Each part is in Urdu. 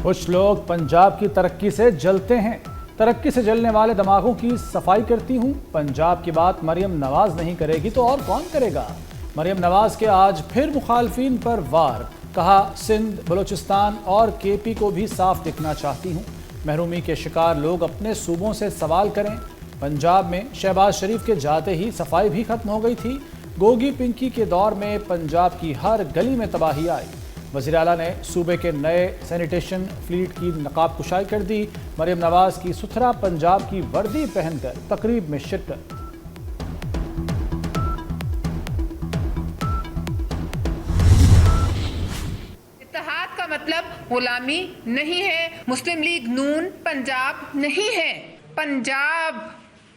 کچھ لوگ پنجاب کی ترقی سے جلتے ہیں، ترقی سے جلنے والے دماغوں کی صفائی کرتی ہوں۔ پنجاب کی بات مریم نواز نہیں کرے گی تو اور کون کرے گا؟ مریم نواز کے آج پھر مخالفین پر وار، کہا سندھ، بلوچستان اور کے پی کو بھی صاف دکھنا چاہتی ہوں۔ محرومی کے شکار لوگ اپنے صوبوں سے سوال کریں۔ پنجاب میں شہباز شریف کے جاتے ہی صفائی بھی ختم ہو گئی تھی۔ گوگی پنکی کے دور میں پنجاب کی ہر گلی میں تباہی آئی۔ وزیر اعلیٰ نے صوبے کے نئے سینیٹیشن فلیٹ کی نقاب کشائی کر دی۔ مریم نواز کی ستھرا پنجاب کی وردی پہن کر تقریب میں شرکت۔ اتحاد کا مطلب غلامی نہیں ہے۔ مسلم لیگ نون پنجاب نہیں ہے۔ پنجاب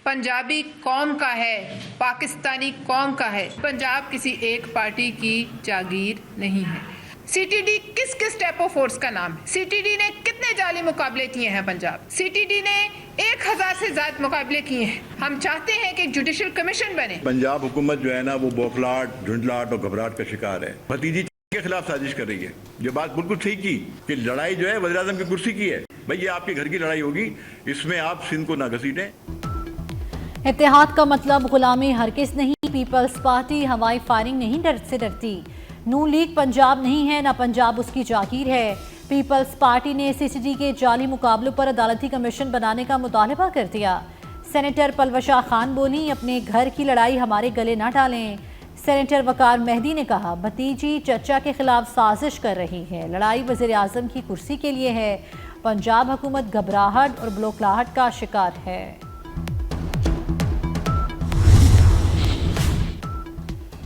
پنجابی قوم کا ہے، پاکستانی قوم کا ہے۔ پنجاب کسی ایک پارٹی کی جاگیر نہیں ہے۔ سی ٹی ڈی کس کس ٹیپ آف فورس کا نام ہے؟ سی ٹی ڈی نے کتنے جعلی مقابلے کیے ہیں پنجاب؟ سی ٹی ڈی نے 1000 سے زائد مقابلے کیے ہیں۔ ہم چاہتے ہیں کہ جوڈیشل کمیشن بنے۔ پنجاب حکومت جو ہے نا وہ بوکھلاہٹ، جھنجھلاہٹ اور گھبراہٹ کا شکار ہے۔ بھتیجی کے خلاف سازش کر رہی ہے۔ یہ بات بالکل صحیح کی کہ لڑائی جو ہے وزیر اعظم کی کرسی کی ہے۔ بھائی یہ آپ کے گھر کی لڑائی ہوگی، اس میں آپ سندھ کو نہ گھسیٹیں۔ اتحاد کا مطلب غلامی ہرگز نہیں۔ پیپلز پارٹی ہوائی فائرنگ نہیں سے ڈرتی۔ نون لیگ پنجاب نہیں ہے، نہ پنجاب اس کی جاگیر ہے۔ پیپلز پارٹی نے سی ٹی ڈی کے جعلی مقابلوں پر عدالتی کمیشن بنانے کا مطالبہ کر دیا۔ سینیٹر پلوشا خان بولی، اپنے گھر کی لڑائی ہمارے گلے نہ ڈالیں۔ سینیٹر وقار مہدی نے کہا، بھتیجی چچا کے خلاف سازش کر رہی ہے، لڑائی وزیر اعظم کی کرسی کے لیے ہے۔ پنجاب حکومت گھبراہٹ اور بلوکلاہٹ کا شکار ہے۔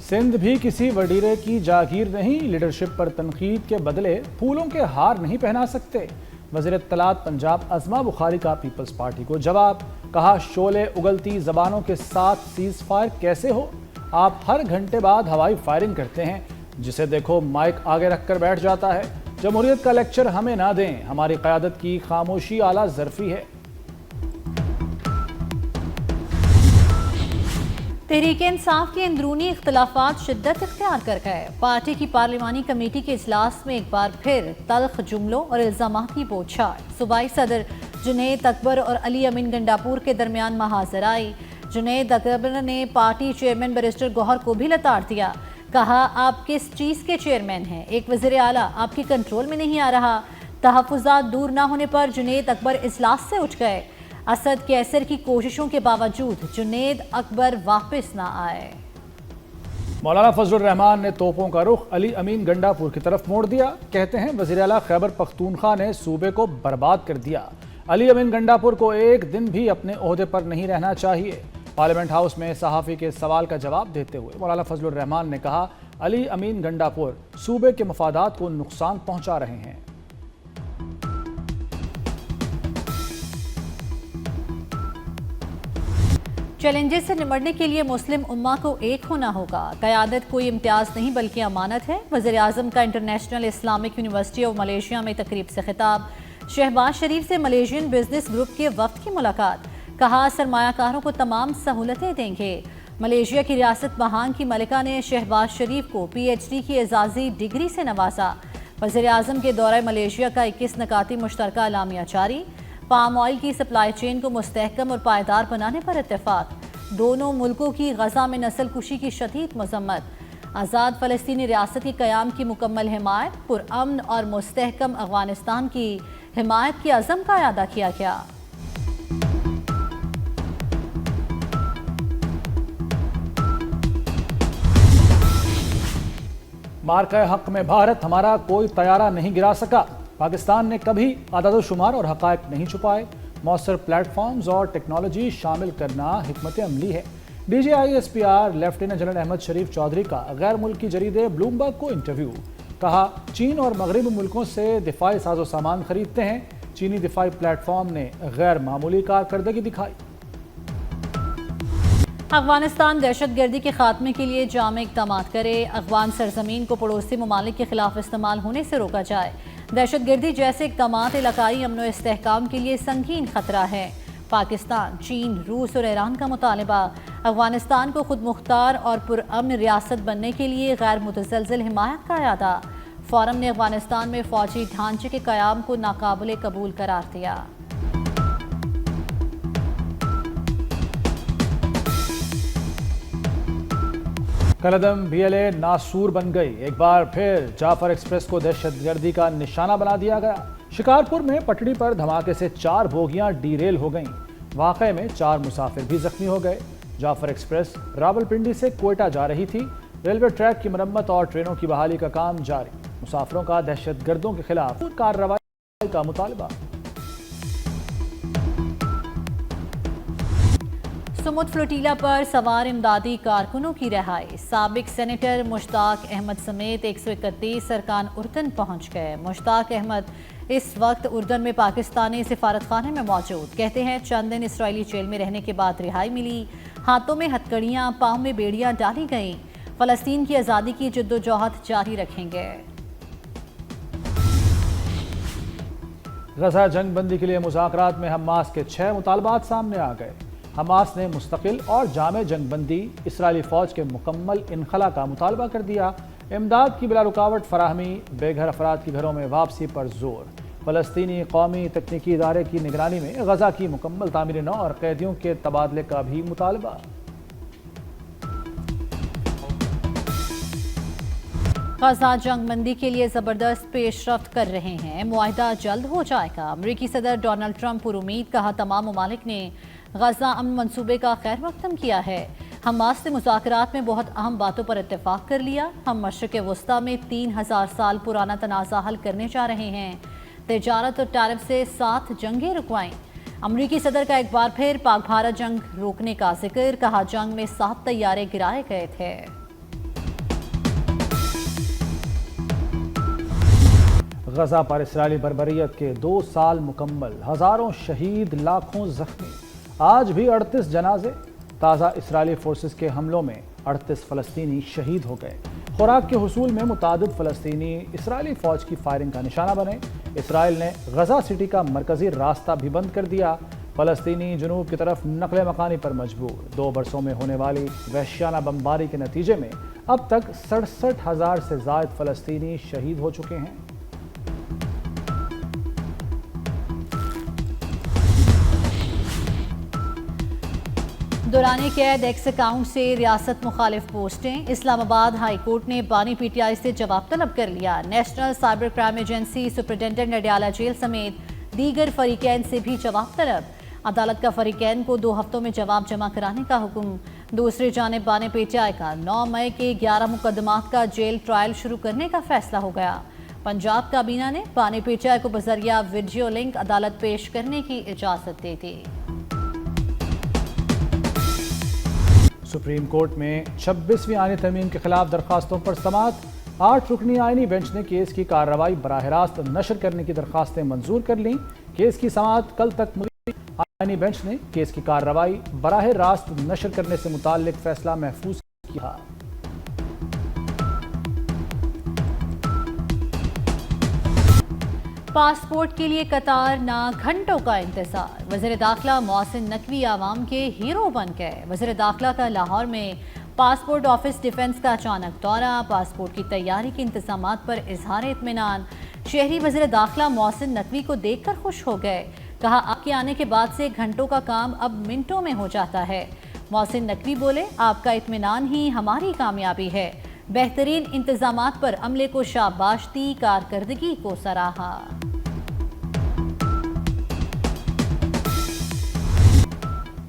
سندھ بھی کسی وڈیرے کی جاگیر نہیں، لیڈرشپ پر تنقید کے بدلے پھولوں کے ہار نہیں پہنا سکتے۔ وزیر اطلاعات پنجاب عظمہ بخاری کا پیپلز پارٹی کو جواب، کہا شعلے اگلتی زبانوں کے ساتھ سیز فائر کیسے ہو؟ آپ ہر گھنٹے بعد ہوائی فائرنگ کرتے ہیں، جسے دیکھو مائک آگے رکھ کر بیٹھ جاتا ہے۔ جمہوریت کا لیکچر ہمیں نہ دیں، ہماری قیادت کی خاموشی اعلیٰ ظرفی ہے۔ تحریک انصاف کے اندرونی اختلافات شدت اختیار کر گئے۔ پارٹی کی پارلیمانی کمیٹی کے اجلاس میں ایک بار پھر تلخ جملوں اور الزامات کی بوچھار۔ صوبائی صدر جنید اکبر اور علی امین گنڈاپور کے درمیان محاذر آئی۔ جنید اکبر نے پارٹی چیئرمین بیرسٹر گوہر کو بھی لتاڑ دیا، کہا آپ کس چیز کے چیئرمین ہیں؟ ایک وزیر اعلیٰ آپ کی کنٹرول میں نہیں آ رہا۔ تحفظات دور نہ ہونے پر جنید اکبر اجلاس سے اٹھ گئے۔ اسد کیسر کی کوششوں کے باوجود جنید اکبر واپس نہ آئے۔ مولانا فضل الرحمان نے توپوں کا رخ علی امین گنڈاپور کی طرف موڑ دیا۔ کہتے ہیں وزیر اعلیٰ خیبر پختونخوا نے صوبے کو برباد کر دیا۔ علی امین گنڈاپور کو ایک دن بھی اپنے عہدے پر نہیں رہنا چاہیے۔ پارلیمنٹ ہاؤس میں صحافی کے سوال کا جواب دیتے ہوئے مولانا فضل الرحمان نے کہا، علی امین گنڈاپور صوبے کے مفادات کو نقصان پہنچا رہے ہیں۔ چیلنجز سے نمٹنے کے لیے مسلم امہ کو ایک ہونا ہوگا۔ قیادت کوئی امتیاز نہیں بلکہ امانت ہے۔ وزیر اعظم کا international Islamic university of Malaysia میں تقریب سے خطاب۔ شہباز شریف سے ملیشین بزنس گروپ کے وفد کی ملاقات، کہا سرمایہ کاروں کو تمام سہولتیں دیں گے۔ ملیشیا کی ریاست مہانگ کی ملکہ نے شہباز شریف کو پی ایچ ڈی کی اعزازی ڈگری سے نوازا۔ وزیر اعظم کے دورہ ملیشیا کا 21 نکاتی مشترکہ اعلامیہ جاری۔ پام آئل کی سپلائی چین کو مستحکم اور پائیدار بنانے پر اتفاق۔ دونوں ملکوں کی غزہ میں نسل کشی کی شدید مذمت۔ آزاد فلسطینی ریاست کے قیام کی مکمل حمایت۔ پرامن اور مستحکم افغانستان کی حمایت کے عزم کا اعادہ کیا گیا۔ مارکہ حق میں بھارت، ہمارا کوئی طیارہ نہیں گرا سکا۔ پاکستان نے کبھی اعداد و شمار اور حقائق نہیں چھپائے۔ مؤثر پلیٹ فارمز اور ٹیکنالوجی شامل کرنا حکمت عملی ہے۔ D G I S P R lieutenant general Ahmed Sharif Chaudhry کا غیر ملکی جریدے بلومبرگ کو انٹرویو، کہا چین اور مغربی ملکوں سے دفاعی ساز و سامان خریدتے ہیں۔ چینی دفاعی پلیٹ فارم نے غیر معمولی کارکردگی دکھائی۔ افغانستان دہشت گردی کے خاتمے کے لیے جامع اقدامات کرے۔ افغان سرزمین کو پڑوسی ممالک کے خلاف استعمال ہونے سے روکا جائے۔ دہشت گردی جیسے اقدامات علاقائی امن و استحکام کے لیے سنگین خطرہ ہے۔ پاکستان، چین، روس اور ایران کا مطالبہ، افغانستان کو خود مختار اور پرامن ریاست بننے کے لیے غیر متزلزل حمایت کا اعادہ۔ فورم نے افغانستان میں فوجی ڈھانچے کے قیام کو ناقابل قبول قرار دیا۔ کلدم BLA ناسور بن گئی، ایک بار پھر جعفر ایکسپریس کو دہشت گردی کا نشانہ بنا دیا گیا۔ شکارپور میں پٹڑی پر دھماکے سے 4 بوگیاں ڈی ریل ہو گئیں، واقعے میں 4 مسافر بھی زخمی ہو گئے۔ جعفر ایکسپریس راولپنڈی سے کوئٹہ جا رہی تھی، ریلوے ٹریک کی مرمت اور ٹرینوں کی بحالی کا کام جاری، مسافروں کا دہشت گردوں کے خلاف کارروائی کا مطالبہ۔ سمود فلوٹیلا پر سوار امدادی کارکنوں کی رہائی، سابق سینیٹر مشتاق احمد سمیت 131 ارکان اردن پہنچ گئے۔ مشتاق احمد اس وقت اردن میں پاکستانی سفارت خانے میں موجود، کہتے ہیں چند دن اسرائیلی جیل میں رہنے کے بعد رہائی ملی، ہاتھوں میں ہتھکڑیاں، پاؤں میں بیڑیاں ڈالی گئیں، فلسطین کی آزادی کی جدوجہد جاری رکھیں گے۔ غزہ جنگ بندی کے لیے مذاکرات میں حماس کے 6 مطالبات سامنے آ گئے۔ حماس نے مستقل اور جامع جنگ بندی، اسرائیلی فوج کے مکمل انخلا کا مطالبہ کر دیا، امداد کی بلا رکاوٹ فراہمی، بے گھر افراد کی گھروں میں واپسی پر زور، فلسطینی قومی تکنیکی ادارے کی نگرانی میں غزہ کی مکمل تعمیر نو اور قیدیوں کے تبادلے کا بھی مطالبہ۔ غزہ جنگ بندی کے لیے زبردست پیش رفت کر رہے ہیں، معاہدہ جلد ہو جائے گا۔ امریکی صدر ڈونلڈ ٹرمپ پر امید، کہا تمام ممالک نے غزہ امن منصوبے کا خیر مقدم کیا ہے۔ حماس نے مذاکرات میں بہت اہم باتوں پر اتفاق کر لیا، ہم مشرق وسطی میں 3000 سال پرانا تنازع حل کرنے جا رہے ہیں، تجارت اور ٹیرف سے 7 جنگیں رکوائیں۔ امریکی صدر کا ایک بار پھر پاک بھارت جنگ روکنے کا ذکر، کہا جنگ میں 7 طیارے گرائے گئے تھے۔ غزہ پر اسرائیلی بربریت کے 2 سال مکمل، ہزاروں شہید، لاکھوں زخمی، آج بھی 38 جنازے۔ تازہ اسرائیلی فورسز کے حملوں میں 38 فلسطینی شہید ہو گئے۔ خوراک کے حصول میں متعدد فلسطینی اسرائیلی فوج کی فائرنگ کا نشانہ بنے۔ اسرائیل نے غزہ سٹی کا مرکزی راستہ بھی بند کر دیا، فلسطینی جنوب کی طرف نقل مکانی پر مجبور۔ 2 برسوں میں ہونے والی وحشیانہ بمباری کے نتیجے میں اب تک 67,000 سے زائد فلسطینی شہید ہو چکے ہیں۔ دوران قید ایکس اکاؤنٹ سے ریاست مخالف پوسٹیں، اسلام آباد ہائی کورٹ نے بانی پی ٹی آئی سے جواب طلب کر لیا۔ National cyber crime agency superintendent Adiala jail سمیت دیگر فریقین سے بھی جواب طلب۔ عدالت کا فریقین کو 2 ہفتوں میں جواب جمع کرانے کا حکم۔ دوسری جانب بانی پی ٹی آئی کا 9 مئی کے 11 مقدمات کا جیل ٹرائل شروع کرنے کا فیصلہ ہو گیا۔ پنجاب کابینہ نے بانی پی ٹی آئی کو بذریعہ ویڈیو لنک عدالت پیش کرنے کی اجازت دے دی۔ سپریم کورٹ میں 26ویں آئینی ترمیم کے خلاف درخواستوں پر سماعت، 8 رکنی آئینی بینچ نے کیس کی کارروائی براہ راست نشر کرنے کی درخواستیں منظور کر لیں۔ کیس کی سماعت کل تک ملتوی، آئینی بینچ نے کیس کی کارروائی براہ راست نشر کرنے سے متعلق فیصلہ محفوظ کیا۔ پاسپورٹ کے لیے قطار نہ گھنٹوں کا انتظار، وزیر داخلہ محسن نقوی عوام کے ہیرو بن گئے۔ وزیر داخلہ کا لاہور میں پاسپورٹ آفس ڈیفنس کا اچانک دورہ، پاسپورٹ کی تیاری کے انتظامات پر اظہار اطمینان۔ شہری وزیر داخلہ محسن نقوی کو دیکھ کر خوش ہو گئے، کہا آپ کے آنے کے بعد سے گھنٹوں کا کام اب منٹوں میں ہو جاتا ہے۔ محسن نقوی بولے آپ کا اطمینان ہی ہماری کامیابی ہے، بہترین انتظامات پر عملے کو شاباش دی، کارکردگی کو سراہا۔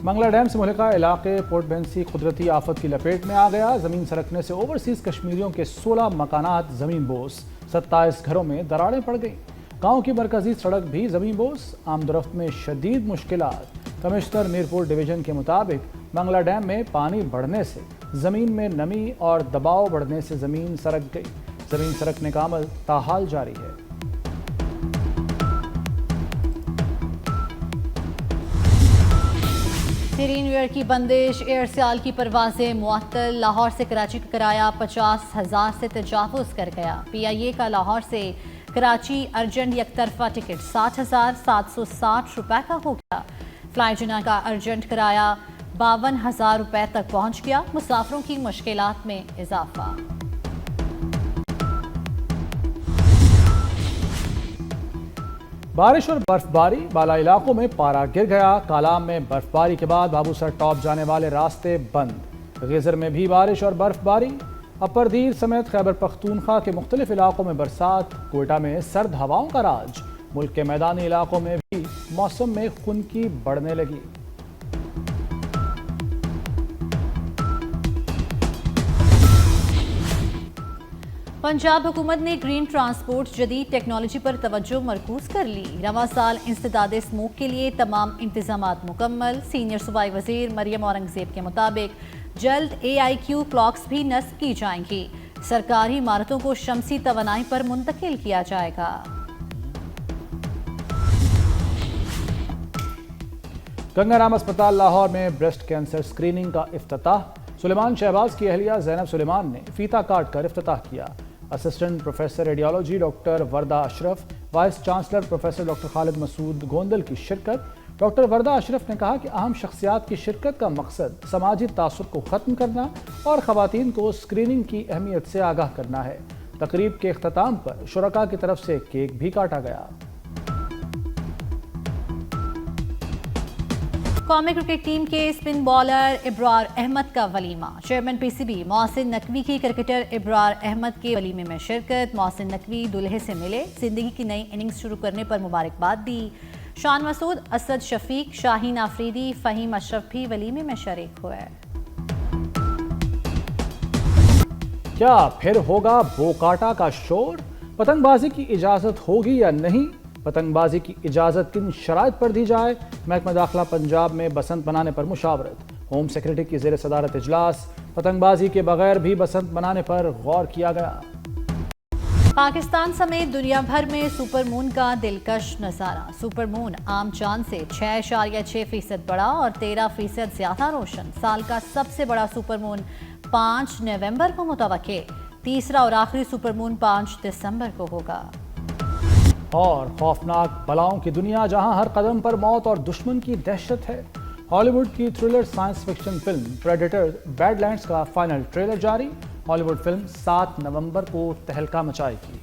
منگلا ڈیم سے ملحقہ علاقے پورٹ بینسی قدرتی آفت کی لپیٹ میں آ گیا۔ زمین سرکنے سے اوورسیز کشمیریوں کے 16 مکانات زمین بوس، 27 گھروں میں دراڑیں پڑ گئیں۔ گاؤں کی مرکزی سڑک بھی زمین بوس، آمد و رفت میں شدید مشکلات۔ کمشنر میرپور ڈویژن کے مطابق منگلا ڈیم میں پانی بڑھنے سے زمین میں نمی اور دباؤ بڑھنے سے زمین سرک گئی۔ زمین سرکنے کا عمل تاحال جاری ہے۔ سیرین ویئر کی بندش، ایئر سیال کی پروازیں معطل، لاہور سے کراچی کا کرایہ 50,000 سے تجاوز کر گیا۔ پی آئی اے کا لاہور سے کراچی ارجنٹ یک طرفہ ٹکٹ 60,760 روپے کا ہو گیا۔ فلائی جنا کا ارجنٹ کرایہ 52,000 روپے تک پہنچ گیا، مسافروں کی مشکلات میں اضافہ۔ بارش اور برف باری، بالا علاقوں میں پارا گر گیا۔ کالام میں برف باری کے بعد بابو سر ٹاپ جانے والے راستے بند۔ غیزر میں بھی بارش اور برف باری۔ اپر دیر سمیت خیبر پختونخوا کے مختلف علاقوں میں برسات۔ کوئٹہ میں سرد ہواؤں کا راج۔ ملک کے میدانی علاقوں میں بھی موسم میں خنکی بڑھنے لگی۔ پنجاب حکومت نے گرین ٹرانسپورٹ جدید ٹیکنالوجی پر توجہ مرکوز کر لی۔ رواں سال انسداد اسموگ کے لیے تمام انتظامات مکمل۔ سینئر صوبائی وزیر مریم اورنگزیب کے مطابق جلد AIQ کلاکس بھی نصب کی جائیں گی۔ سرکاری عمارتوں کو شمسی توانائی پر منتقل کیا جائے گا۔ گنگا رام اسپتال لاہور میں بریسٹ کینسر اسکریننگ کا افتتاح۔ سلیمان شہباز کی اہلیہ زینب سلیمان نے فیتا کاٹ کر افتتاح کیا۔ Assistant professor radiology doctor Warda Ashraf, vice chancellor professor doctor Khalid Masood Gondal کی شرکت۔ ڈاکٹر وردہ اشرف نے کہا کہ اہم شخصیات کی شرکت کا مقصد سماجی تعصب کو ختم کرنا اور خواتین کو اسکریننگ کی اہمیت سے آگاہ کرنا ہے۔ تقریب کے اختتام پر شرکاء کی طرف سے کیک بھی کاٹا گیا۔ قومی کرکٹ ٹیم کے اسپن بالر ابرار احمد کا ولیمہ۔ چیئرمین PCB محسن نقوی کی کرکٹر ابرار احمد کے ولیمے میں شرکت۔ محسن نقوی دلہے سے ملے، زندگی کی نئی اننگز شروع کرنے پر مبارکباد دی۔ شان مسعود، اسد شفیق، شاہین آفریدی، فہیم اشرف بھی ولیمے میں شریک ہوئے۔ کیا پھر ہوگا بوکاٹا کا شور؟ پتنگ بازی کی اجازت ہوگی یا نہیں؟ پتنگ بازی کی اجازت کن شرائط پر دی جائے؟ محکمہ داخلہ پنجاب میں بسنت منانے پر مشاورت۔ ہوم سیکرٹری کی زیر صدارت اجلاس۔ پتنگ بازی کے بغیر بھی بسنت منانے پر غور کیا گیا۔ پاکستان سمیت دنیا بھر میں سپر مون کا دلکش نظارہ۔ سپر مون عام چاند سے 6.6% بڑا اور 13% زیادہ روشن۔ سال کا سب سے بڑا سپر مون 5 نومبر کو متوقع۔ تیسرا اور آخری سپر مون 5 دسمبر کو ہوگا۔ اور خوفناک بلاؤں کی دنیا جہاں ہر قدم پر موت اور دشمن کی دہشت ہے۔ ہالی ووڈ کی thriller science fiction film Predator Badlands کا فائنل ٹریلر جاری۔ ہالی ووڈ فلم 7 نومبر کو تہلکہ مچائے گی۔